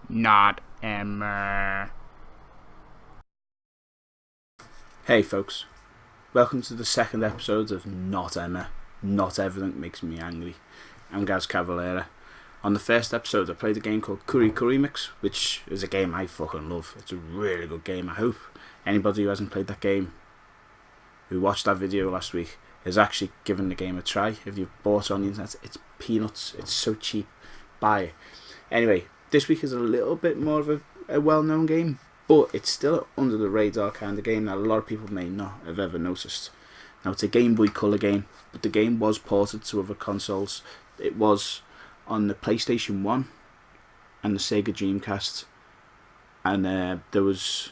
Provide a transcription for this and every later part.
Not Emma. Hey folks, welcome to the second episode of Not Emma. Not everything makes me angry. I'm Gazz. On the first episode, I played a game called Quirky Mix, which is a game I fucking love. It's a really good game. I hope anybody who hasn't played that game, who watched that video last week, has actually given the game a try. If you've bought it on the internet, it's peanuts. It's so cheap. Buy it. Anyway, this week is a little bit more of a well-known game, but it's still under the radar kind of game that a lot of people may not have ever noticed. Now, it's a Game Boy Color game, but the game was ported to other consoles. It was on the PlayStation 1 and the Sega Dreamcast, and there was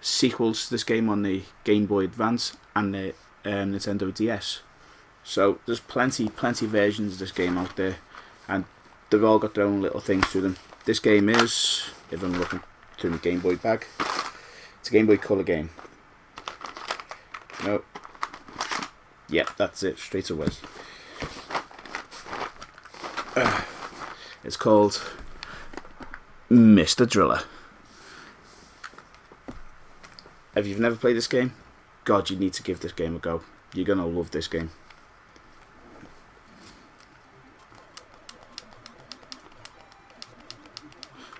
sequels to this game on the Game Boy Advance and the Nintendo DS. So there's plenty versions of this game out there, and they've all got their own little things to them. This game is, if I'm looking through my Game Boy bag, it's a Game Boy Color game. No. Yep, that's it, straight away. It's called Mr. Driller. If you've never played this game, God, you need to give this game a go. You're going to love this game.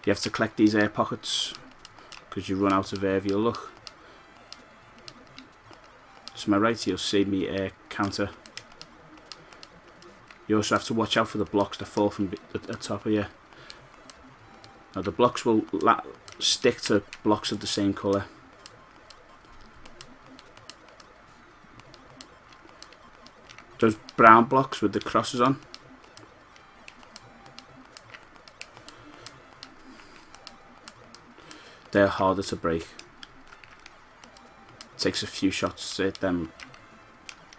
You have to collect these air pockets because you run out of air if you look. To my right, you'll see me air counter. You also have to watch out for the blocks that fall from the top of you. Now the blocks will stick to blocks of the same colour. Those brown blocks with the crosses on, they're harder to break. It takes a few shots to hit them.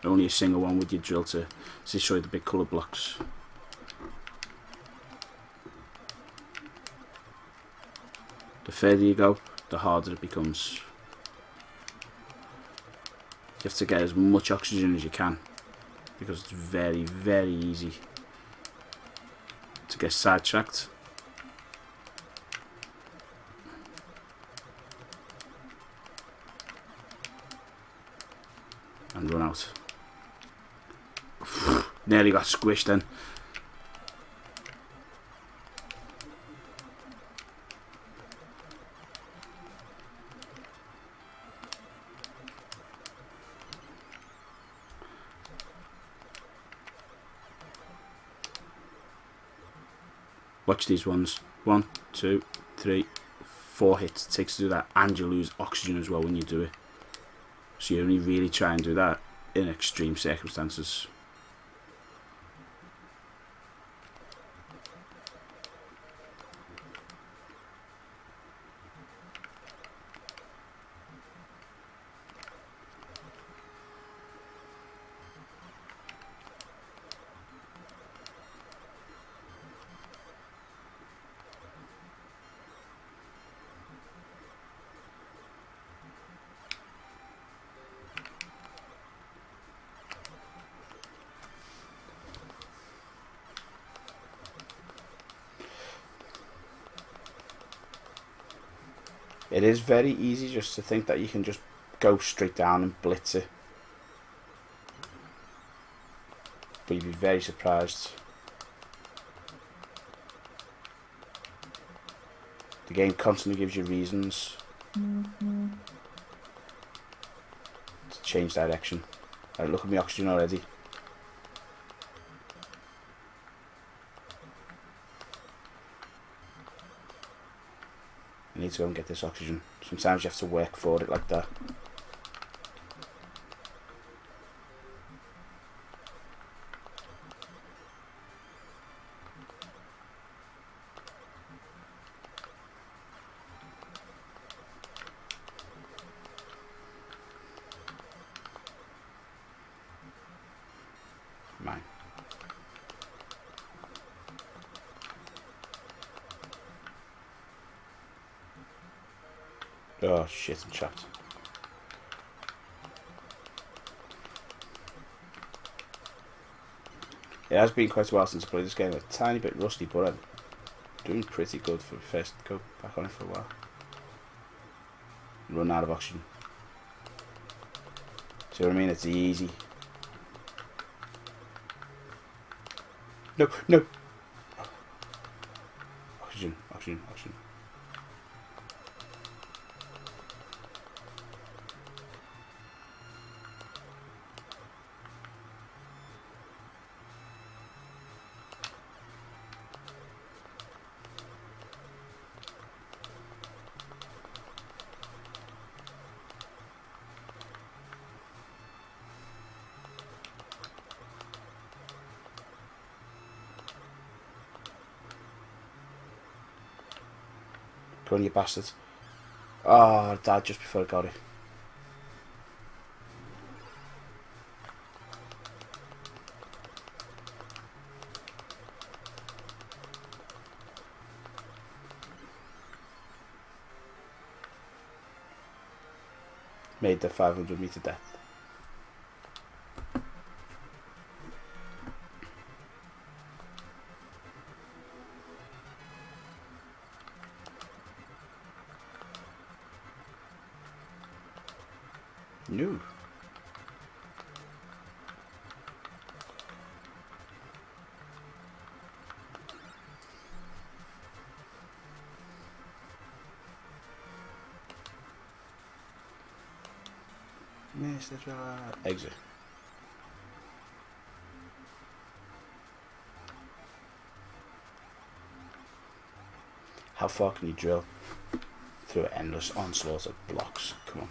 Only a single one with your drill to destroy the big colour blocks. The further you go, the harder it becomes. You have to get as much oxygen as you can, because it's very, very easy to get sidetracked. And run out. Nearly got squished then. Watch these ones. 1, 2, 3, 4 hits it takes to do that, and you lose oxygen as well when you do it. So you only really try and do that in extreme circumstances. It is very easy just to think that you can just go straight down and blitz it, but you'd be very surprised. The game constantly gives you reasons to change direction. Right, look at my oxygen already. I need to go and get this oxygen. Sometimes you have to work for it like that. Mine. Oh shit, I'm trapped. It has been quite a while since I played this game. A tiny bit rusty, but I Doing pretty good for first go back on it for a while. Run out of oxygen. See what I mean? It's easy. No, no. Oxygen, oxygen, oxygen. Go on, you bastards. Oh, I died just before I got it. Made the 500 meter depth. No. Exit. How far can you drill through an endless onslaught of blocks? Come on.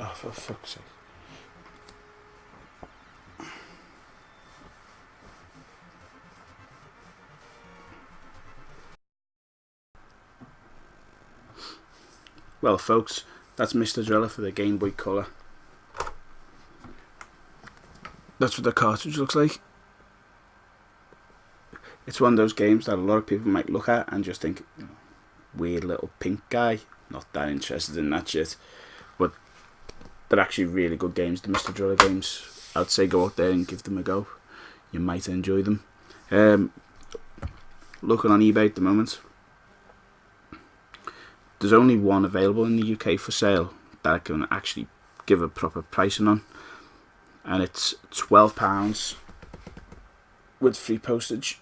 Oh, for fuck's sake. Well, folks, that's Mr. Driller for the Game Boy Color. That's what the cartridge looks like. It's one of those games that a lot of people might look at and just think, weird little pink guy, not that interested in that shit. But they're actually really good games, the Mr. Driller games. I'd say go out there and give them a go. You might enjoy them. Looking on eBay at the moment, there's only one available in the UK for sale that I can actually give a proper pricing on, and it's £12 with free postage,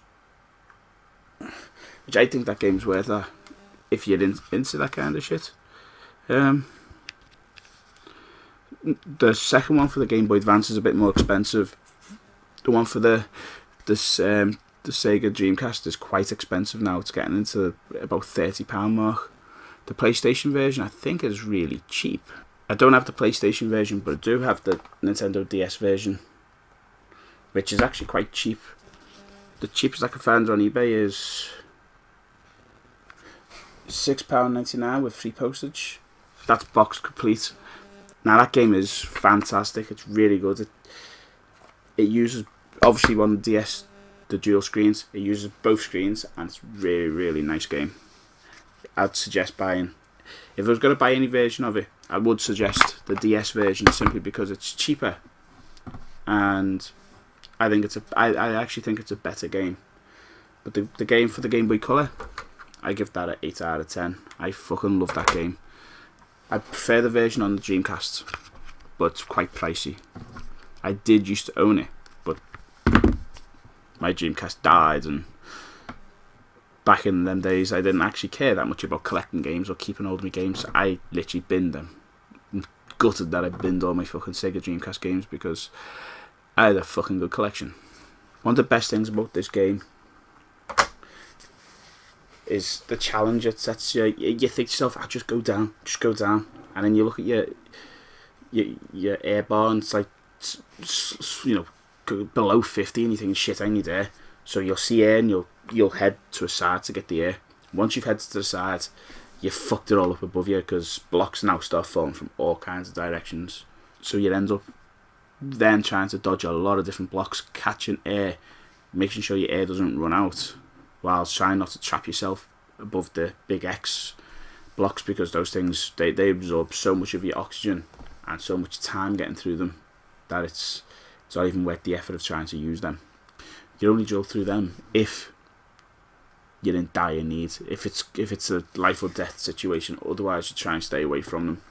which I think that game's worth that if you're into that kind of shit. The second one for the Game Boy Advance is a bit more expensive. The one for this the Sega Dreamcast is quite expensive now. It's getting into about £30 mark. The PlayStation version, I think, is really cheap. I don't have the PlayStation version, but I do have the Nintendo DS version, which is actually quite cheap. The cheapest I can find on eBay is £6.99 with free postage. That's box complete. Now that game is fantastic. It's really good. It uses, obviously on the DS, the dual screens. It uses both screens, and it's really nice game. I'd suggest buying. If I was going to buy any version of it, I would suggest the DS version simply because it's cheaper, and I think I actually think it's a better game. But the game for the Game Boy Color, I give that an 8 out of 10. I fucking love that game. I prefer the version on the Dreamcast, but it's quite pricey. I did used to own it, but my Dreamcast died, and back in them days I didn't actually care that much about collecting games or keeping hold of my games. I literally binned them. I'm gutted that I binned all my fucking Sega Dreamcast games because I had a fucking good collection. One of the best things about this game is the challenge it sets you. You think to yourself, I'll just go down, and then you look at your air bar, and it's like, below 50, and you think, shit, I need air. So you'll see air, and you'll head to a side to get the air. Once you've headed to the side, you fucked it all up above you, because blocks now start falling from all kinds of directions. So you end up then trying to dodge a lot of different blocks, catching air, making sure your air doesn't run out, while trying not to trap yourself above the big X blocks, because those things, they absorb so much of your oxygen and so much time getting through them that it's not even worth the effort of trying to use them. You only drill through them if you're in dire need, if it's a life or death situation. Otherwise you try and stay away from them.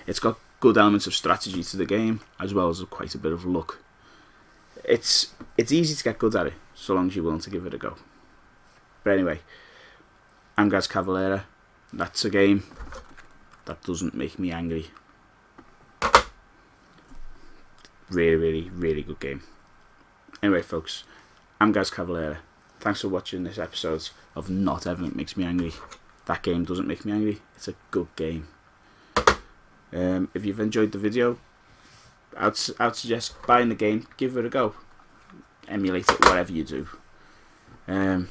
It's got good elements of strategy to the game, as well as quite a bit of luck. It's easy to get good at it, so long as you're willing to give it a go. But anyway, I'm Gazz. That's a game that doesn't make me angry. Really good game. Anyway, folks, I'm Gazz. Thanks for watching this episode of Not Everything Makes Me Angry. That game doesn't make me angry. It's a good game. If you've enjoyed the video, I'd suggest buying the game, give it a go, emulate it, whatever you do. And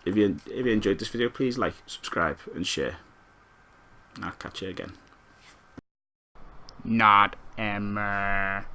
if you enjoyed this video, please like, subscribe, and share. I'll catch you again. Not Emma.